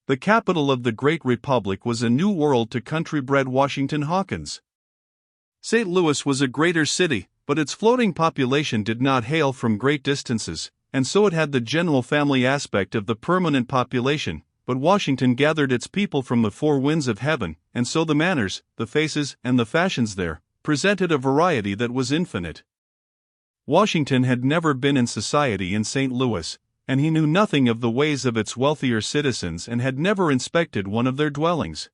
The capital of the great republic was a new world to country-bred Washington Hawkins. St. Louis was a greater city, but its floating population did not hail from great distances, and so it had the general family aspect of the permanent population, but Washington gathered its people from the four winds of heaven, and so the manners, the faces, and the fashions there presented a variety that was infinite. Washington had never been in society in St. Louis, and he knew nothing of the ways of its wealthier citizens and had never inspected one of their dwellings.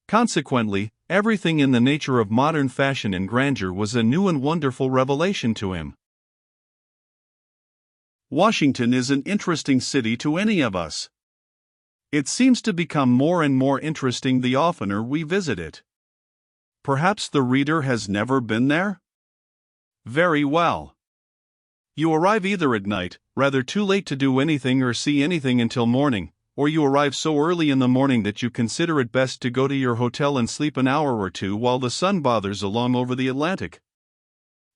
Consequently, everything in the nature of modern fashion and grandeur was a new and wonderful revelation to him. Washington is an interesting city to any of us. It seems to become more and more interesting the oftener we visit it. Perhaps the reader has never been there? Very well. You arrive either at night, rather too late to do anything or see anything until morning, or you arrive so early in the morning that you consider it best to go to your hotel and sleep an hour or two while the sun bothers along over the Atlantic.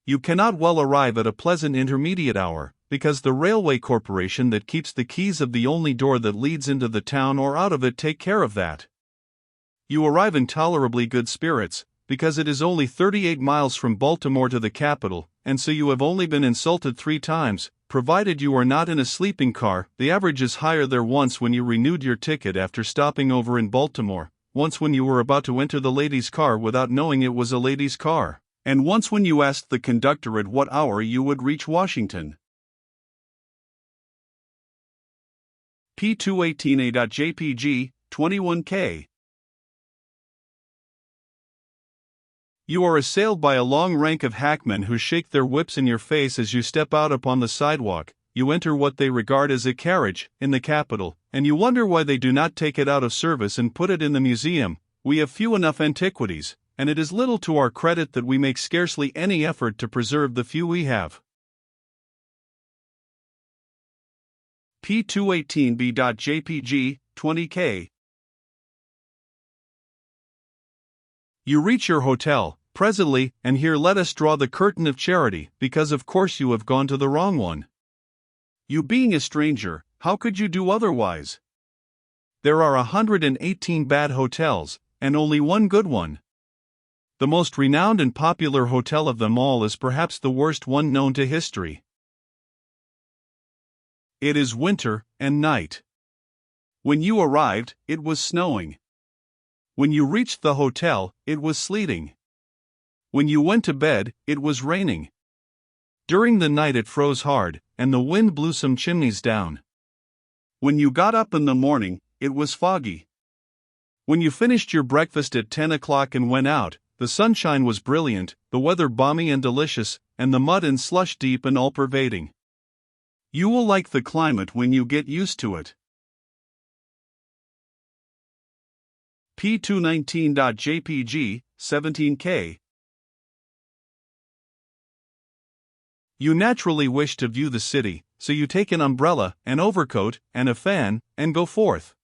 You cannot well arrive at a pleasant intermediate hour, because the railway corporation that keeps the keys of the only door that leads into the town or out of it take care of that. You arrive in tolerably good spirits, because it is only 38 miles from Baltimore to the capital, and so you have only been insulted 3 times, provided you are not in a sleeping car. The average is higher there once when you renewed your ticket after stopping over in Baltimore, once when you were about to enter the ladies' car without knowing it was a ladies' car, and once when you asked the conductor at what hour you would reach Washington. P218A.jpg, 21K. You are assailed by a long rank of hackmen who shake their whips in your face as you step out upon the sidewalk. You enter what they regard as a carriage, in the capital, and you wonder why they do not take it out of service and put it in the museum. We have few enough antiquities, and it is little to our credit that we make scarcely any effort to preserve the few we have. P218B.jpg, 20K. You reach your hotel, presently, and here let us draw the curtain of charity, because of course you have gone to the wrong one. You being a stranger, how could you do otherwise? There are 118 bad hotels, and only one good one. The most renowned and popular hotel of them all is perhaps the worst one known to history. It is winter, and night. When you arrived, it was snowing. When you reached the hotel, it was sleeting. When you went to bed, it was raining. During the night it froze hard, and the wind blew some chimneys down. When you got up in the morning, it was foggy. When you finished your breakfast at 10 o'clock and went out, the sunshine was brilliant, the weather balmy and delicious, and the mud and slush deep and all-pervading. You will like the climate when you get used to it. P219.jpg, 17K. You naturally wish to view the city, so you take an umbrella, an overcoat, and a fan, and go forth.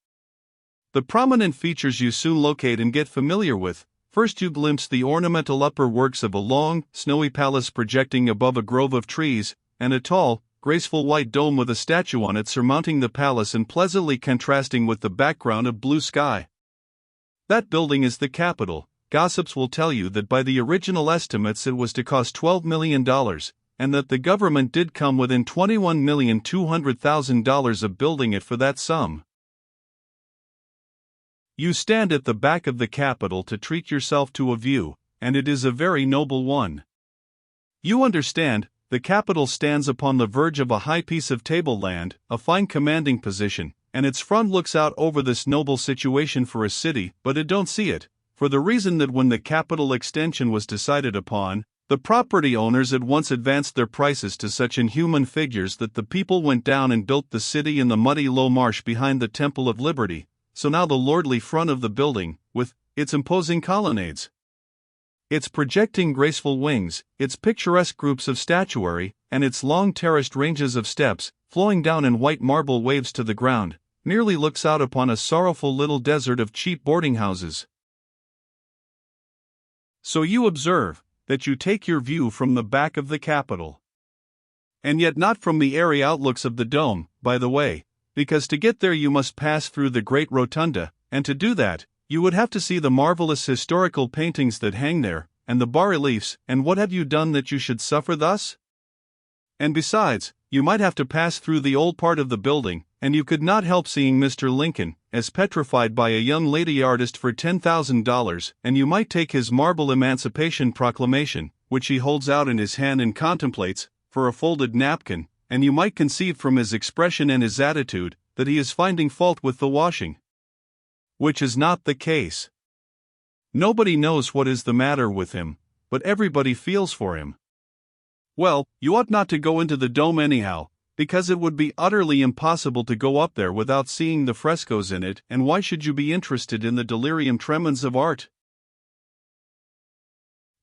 The prominent features you soon locate and get familiar with. First you glimpse the ornamental upper works of a long, snowy palace projecting above a grove of trees, and a tall, graceful white dome with a statue on it surmounting the palace and pleasantly contrasting with the background of blue sky. That building is the Capitol. Gossips will tell you that by the original estimates it was to cost $12 million, and that the government did come within $21,200,000 of building it for that sum. You stand at the back of the Capitol to treat yourself to a view, and it is a very noble one. You understand, the Capitol stands upon the verge of a high piece of tableland, a fine commanding position, and its front looks out over this noble situation for a city, but it don't see it, for the reason that when the Capitol extension was decided upon, the property owners at once advanced their prices to such inhuman figures that the people went down and built the city in the muddy low marsh behind the Temple of Liberty, so now the lordly front of the building, with its imposing colonnades, its projecting graceful wings, its picturesque groups of statuary, and its long terraced ranges of steps, flowing down in white marble waves to the ground, nearly looks out upon a sorrowful little desert of cheap boarding houses. So you observe that you take your view from the back of the Capitol. And yet not from the airy outlooks of the dome, by the way, because to get there you must pass through the Great Rotunda, and to do that, you would have to see the marvelous historical paintings that hang there, and the bas-reliefs, and what have you done that you should suffer thus? And besides, you might have to pass through the old part of the building, and you could not help seeing Mr. Lincoln, as petrified by a young lady artist for $10,000, and you might take his marble Emancipation Proclamation, which he holds out in his hand and contemplates, for a folded napkin, and you might conceive from his expression and his attitude, that he is finding fault with the washing. Which is not the case. Nobody knows what is the matter with him, but everybody feels for him. Well, you ought not to go into the dome anyhow, because it would be utterly impossible to go up there without seeing the frescoes in it, and why should you be interested in the delirium tremens of art?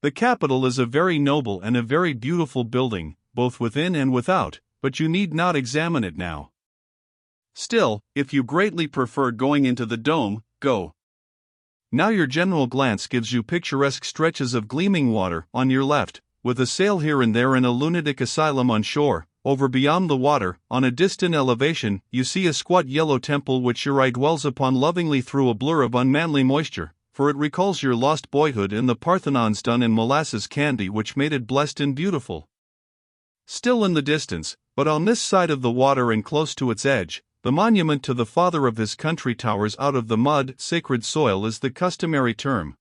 The Capitol is a very noble and a very beautiful building, both within and without, but you need not examine it now. Still, if you greatly prefer going into the dome, go. Now your general glance gives you picturesque stretches of gleaming water on your left, with a sail here and there and a lunatic asylum on shore. Over beyond the water, on a distant elevation, you see a squat yellow temple which your eye dwells upon lovingly through a blur of unmanly moisture, for it recalls your lost boyhood and the Parthenons done in molasses candy which made it blessed and beautiful. Still in the distance, but on this side of the water and close to its edge, the monument to the father of his country towers out of the mud. Sacred soil is the customary term.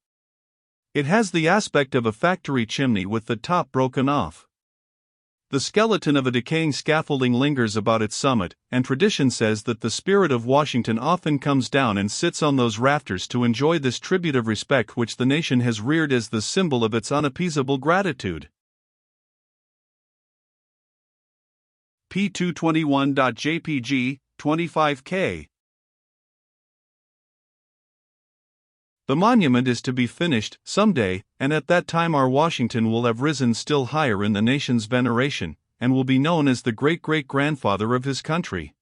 It has the aspect of a factory chimney with the top broken off. The skeleton of a decaying scaffolding lingers about its summit, and tradition says that the spirit of Washington often comes down and sits on those rafters to enjoy this tribute of respect which the nation has reared as the symbol of its unappeasable gratitude. P221.jpg, 25K. The monument is to be finished someday, and at that time our Washington will have risen still higher in the nation's veneration, and will be known as the great-great-grandfather of his country.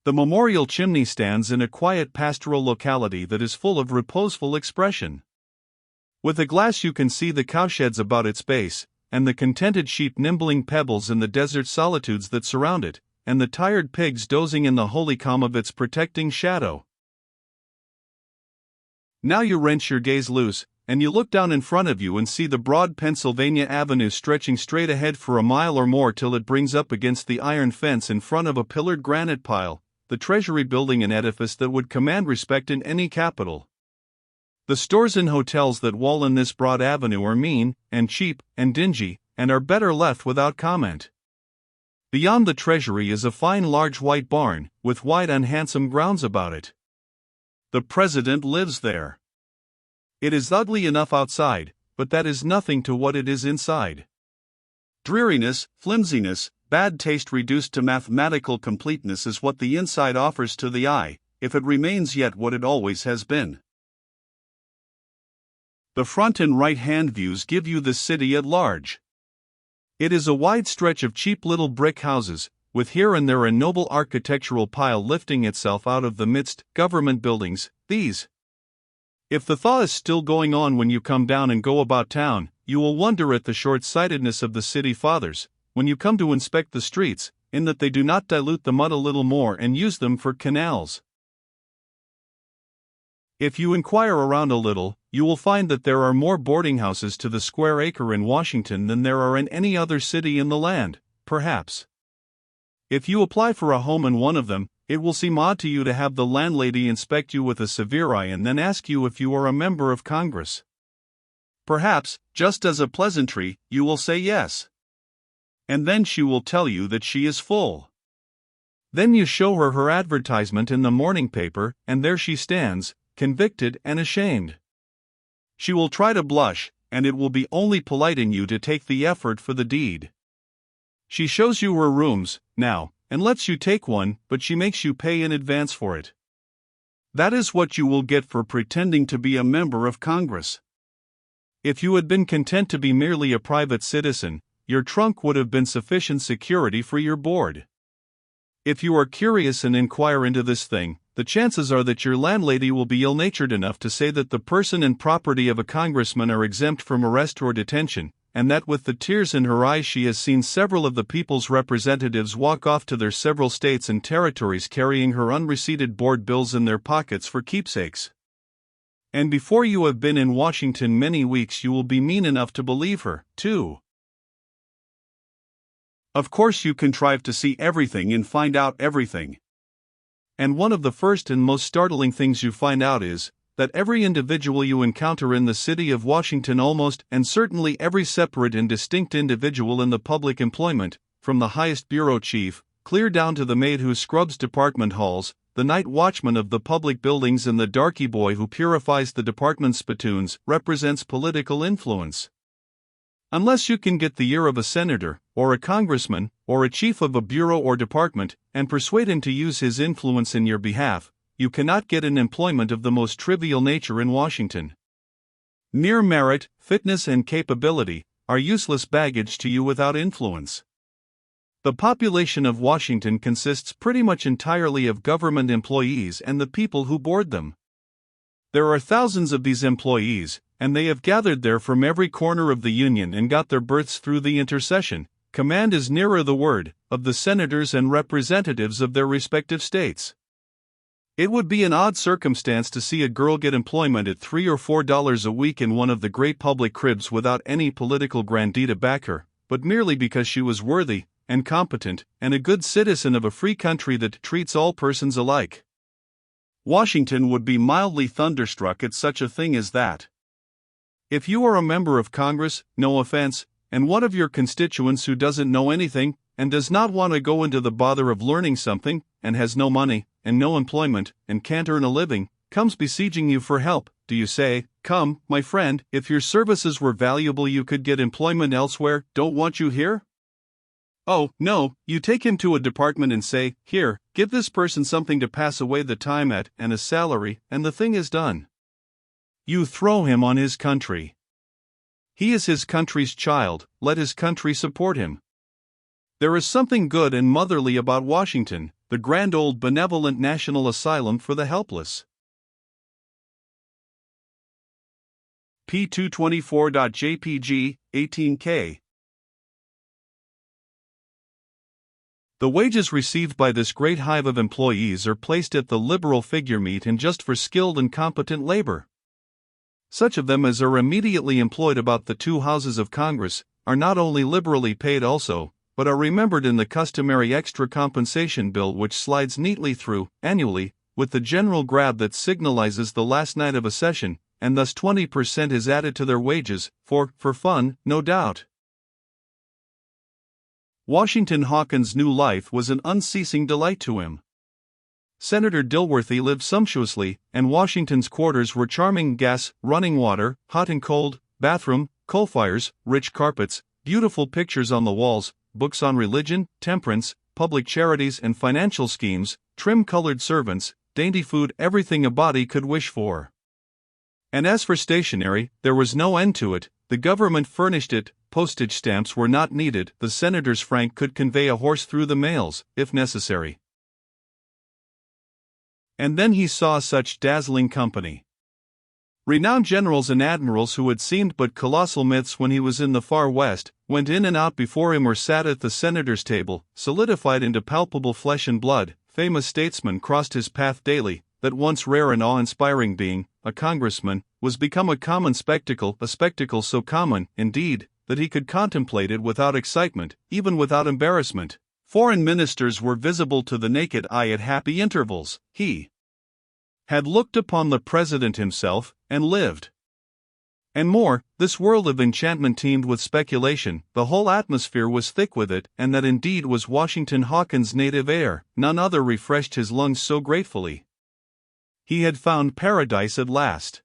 The memorial chimney stands in a quiet pastoral locality that is full of reposeful expression. With a glass you can see the cowsheds about its base, and the contented sheep nibbling pebbles in the desert solitudes that surround it, and the tired pigs dozing in the holy calm of its protecting shadow. Now you wrench your gaze loose, and you look down in front of you and see the broad Pennsylvania Avenue stretching straight ahead for a mile or more till it brings up against the iron fence in front of a pillared granite pile, the Treasury building, an edifice that would command respect in any capital. The stores and hotels that wall in this broad avenue are mean, and cheap, and dingy, and are better left without comment. Beyond the Treasury is a fine large white barn, with wide unhandsome grounds about it. The president lives there. It is ugly enough outside, but that is nothing to what it is inside. Dreariness, flimsiness, bad taste reduced to mathematical completeness is what the inside offers to the eye, if it remains yet what it always has been. The front and right-hand views give you the city at large. It is a wide stretch of cheap little brick houses, with here and there a noble architectural pile lifting itself out of the midst. Government buildings, these. If the thaw is still going on when you come down and go about town, you will wonder at the short-sightedness of the city fathers, when you come to inspect the streets, in that they do not dilute the mud a little more and use them for canals. If you inquire around a little, you will find that there are more boarding houses to the square acre in Washington than there are in any other city in the land, perhaps. If you apply for a home in one of them, it will seem odd to you to have the landlady inspect you with a severe eye and then ask you if you are a member of Congress. Perhaps, just as a pleasantry, you will say yes. And then she will tell you that she is full. Then you show her her advertisement in the morning paper, and there she stands, convicted and ashamed. She will try to blush, and it will be only polite in you to take the effort for the deed. She shows you her rooms, now, and lets you take one, but she makes you pay in advance for it. That is what you will get for pretending to be a member of Congress. If you had been content to be merely a private citizen, your trunk would have been sufficient security for your board. If you are curious and inquire into this thing, the chances are that your landlady will be ill-natured enough to say that the person and property of a congressman are exempt from arrest or detention, and that with the tears in her eyes she has seen several of the people's representatives walk off to their several states and territories carrying her unreceipted board bills in their pockets for keepsakes. And before you have been in Washington many weeks you will be mean enough to believe her, too. Of course you contrive to see everything and find out everything. And one of the first and most startling things you find out is that every individual you encounter in the city of Washington, almost and certainly every separate and distinct individual in the public employment, from the highest bureau chief, clear down to the maid who scrubs department halls, the night watchman of the public buildings and the darky boy who purifies the department spittoons, represents political influence. Unless you can get the ear of a senator, or a congressman, or a chief of a bureau or department, and persuade him to use his influence in your behalf, you cannot get an employment of the most trivial nature in Washington. Mere merit, fitness, and capability are useless baggage to you without influence. The population of Washington consists pretty much entirely of government employees and the people who board them. There are thousands of these employees, and they have gathered there from every corner of the Union and got their berths through the intercession, command is nearer the word, of the senators and representatives of their respective states. It would be an odd circumstance to see a girl get employment at $3 or $4 a week in one of the great public cribs without any political grandee to back her, but merely because she was worthy, and competent, and a good citizen of a free country that treats all persons alike. Washington would be mildly thunderstruck at such a thing as that. If you are a member of Congress, no offense, and one of your constituents who doesn't know anything, and does not want to go into the bother of learning something, and has no money, and no employment, and can't earn a living, comes besieging you for help, do you say, "Come, my friend, if your services were valuable you could get employment elsewhere, don't want you here?" Oh, no, you take him to a department and say, "Here, give this person something to pass away the time at, and a salary," and the thing is done. You throw him on his country. He is his country's child, let his country support him. There is something good and motherly about Washington, the grand old benevolent national asylum for the helpless. P224.jpg, 18K. The wages received by this great hive of employees are placed at the liberal figure meet and just for skilled and competent labor. Such of them as are immediately employed about the two houses of Congress are not only liberally paid also, but are remembered in the customary extra compensation bill which slides neatly through, annually, with the general grab that signalizes the last night of a session, and thus 20% is added to their wages, for fun, no doubt. Washington Hawkins' new life was an unceasing delight to him. Senator Dilworthy lived sumptuously, and Washington's quarters were charming: gas, running water, hot and cold, bathroom, coal fires, rich carpets, beautiful pictures on the walls, books on religion, temperance, public charities and financial schemes, trim-colored servants, dainty food, everything a body could wish for. And as for stationery, there was no end to it. The government furnished it, postage stamps were not needed, the senator's frank could convey a horse through the mails, if necessary. And then he saw such dazzling company. Renowned generals and admirals who had seemed but colossal myths when he was in the far west, went in and out before him or sat at the senator's table, solidified into palpable flesh and blood. Famous statesmen crossed his path daily. That once rare and awe-inspiring being, a congressman, was become a common spectacle, a spectacle so common, indeed, that he could contemplate it without excitement, even without embarrassment. Foreign ministers were visible to the naked eye at happy intervals. He had looked upon the president himself, and lived. And more, this world of enchantment teemed with speculation, the whole atmosphere was thick with it, and that indeed was Washington Hawkins' native air, none other refreshed his lungs so gratefully. He had found paradise at last.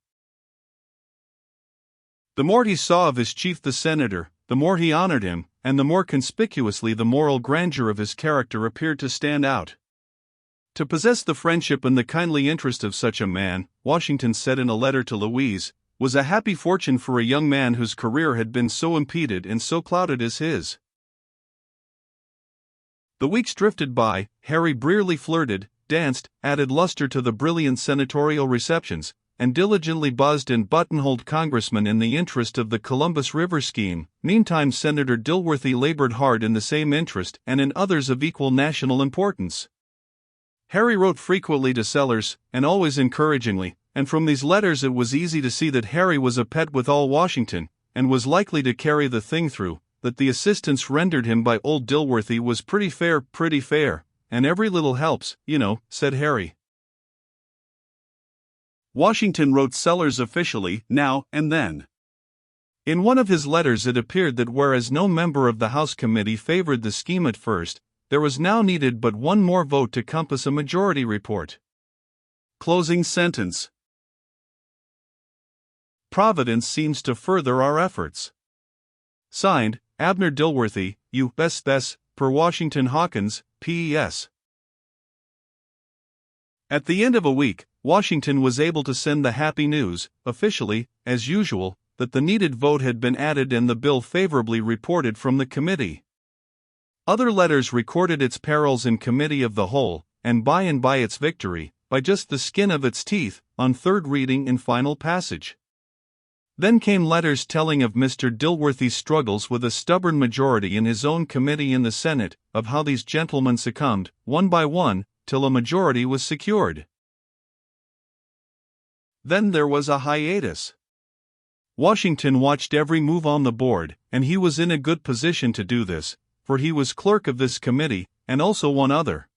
The more he saw of his chief the senator, the more he honored him, and the more conspicuously the moral grandeur of his character appeared to stand out. To possess the friendship and the kindly interest of such a man, Washington said in a letter to Louise, was a happy fortune for a young man whose career had been so impeded and so clouded as his. The weeks drifted by. Harry Brearley flirted, danced, added luster to the brilliant senatorial receptions, and diligently buzzed and buttonholed congressmen in the interest of the Columbus River scheme. Meantime, Senator Dilworthy labored hard in the same interest and in others of equal national importance. Harry wrote frequently to Sellers, and always encouragingly, and from these letters it was easy to see that Harry was a pet with all Washington, and was likely to carry the thing through, that the assistance rendered him by old Dilworthy was pretty fair, and every little helps, said Harry. Washington wrote Sellers officially, now and then. In one of his letters it appeared that whereas no member of the House committee favored the scheme at first, there was now needed but one more vote to compass a majority report. Closing sentence. Providence seems to further our efforts. Signed, Abner Dilworthy, U.S. per Washington Hawkins, P.E.S. At the end of a week, Washington was able to send the happy news, officially, as usual, that the needed vote had been added and the bill favorably reported from the committee. Other letters recorded its perils in committee of the whole, and by its victory, by just the skin of its teeth, on third reading and final passage. Then came letters telling of Mr. Dilworthy's struggles with a stubborn majority in his own committee in the Senate, of how these gentlemen succumbed, one by one, till a majority was secured. Then there was a hiatus. Washington watched every move on the board, and he was in a good position to do this, for he was clerk of this committee, and also one other.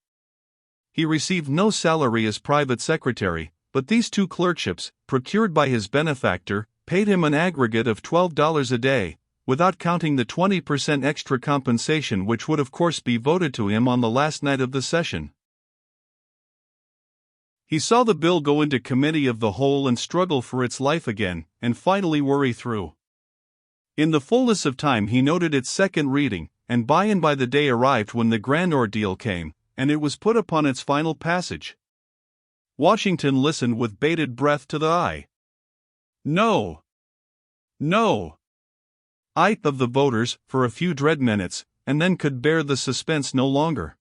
He received no salary as private secretary, but these two clerkships, procured by his benefactor, paid him an aggregate of $12 a day, without counting the 20% extra compensation which would of course be voted to him on the last night of the session. He saw the bill go into committee of the whole and struggle for its life again, and finally worry through. In the fullness of time he noted its second reading, and by the day arrived when the grand ordeal came, and it was put upon its final passage. Washington listened with bated breath to the aye. No of the voters, for a few dread minutes, and then could bear the suspense no longer.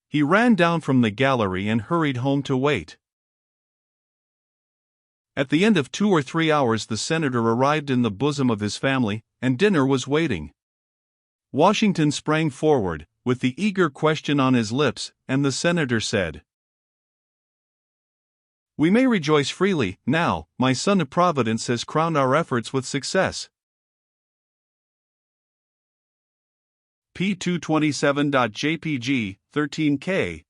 He ran down from the gallery and hurried home to wait. At the end of 2 or 3 hours the senator arrived in the bosom of his family, and dinner was waiting. Washington sprang forward, with the eager question on his lips, and the senator said, "We may rejoice freely, now, my son. Providence has crowned our efforts with success." P227.jpg, 13K,